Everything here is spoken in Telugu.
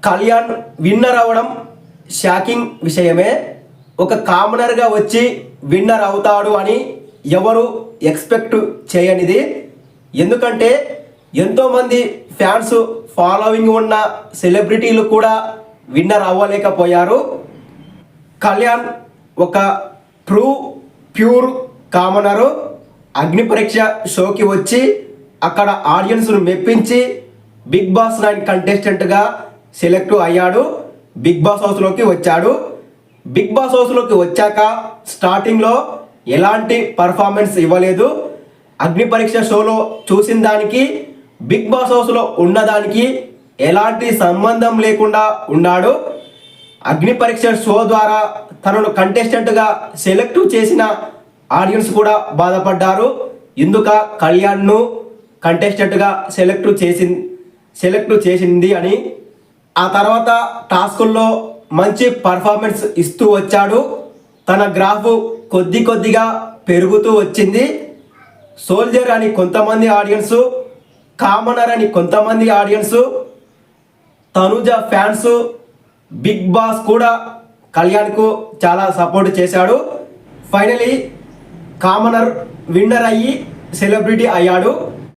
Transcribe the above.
కళ్యాణ్ విన్నర్ అవ్వడం షాకింగ్ విషయమే. ఒక కామనర్గా వచ్చి విన్నర్ అవుతాడు అని ఎవరు ఎక్స్పెక్ట్ చేయనిది. ఎందుకంటే ఎంతోమంది ఫ్యాన్స్ ఫాలోయింగ్ ఉన్న సెలబ్రిటీలు కూడా విన్నర్ అవ్వలేకపోయారు. కళ్యాణ్ ఒక ప్యూర్ కామనరు. అగ్ని పరీక్ష షోకి వచ్చి అక్కడ ఆడియన్స్ను మెప్పించి బిగ్ బాస్ 9 కంటెస్టెంట్గా సెలెక్ట్ అయ్యాడు. బిగ్ బాస్ హౌస్లోకి వచ్చాడు. బిగ్ బాస్ హౌస్లోకి వచ్చాక స్టార్టింగ్లో ఎలాంటి పర్ఫార్మెన్స్ ఇవ్వలేదు. అగ్ని పరీక్ష షోలో చూసిన దానికి బిగ్ బాస్ హౌస్లో ఉన్నదానికి ఎలాంటి సంబంధం లేకుండా ఉన్నాడు. అగ్ని పరీక్ష షో ద్వారా తనను కంటెస్టెంట్గా సెలెక్ట్ చేసిన ఆడియన్స్ కూడా బాధపడ్డారు. ఇందుక కళ్యాణ్ను కంటెస్టెంట్గా సెలెక్ట్ చేసింది అని. ఆ తర్వాత టాస్కుల్లో మంచి పర్ఫార్మెన్స్ ఇస్తూ వచ్చాడు. తన గ్రాఫ్ కొద్దిగా పెరుగుతూ వచ్చింది. సోల్జర్ అని కొంతమంది ఆడియన్స్, కామనర్ అని కొంతమంది ఆడియన్స్, తనుజ ఫ్యాన్స్, బిగ్ బాస్ కూడా కళ్యాణ్కు చాలా సపోర్ట్ చేశాడు. ఫైనలీ కామనర్ విన్నర్ అయ్యి సెలబ్రిటీ అయ్యాడు.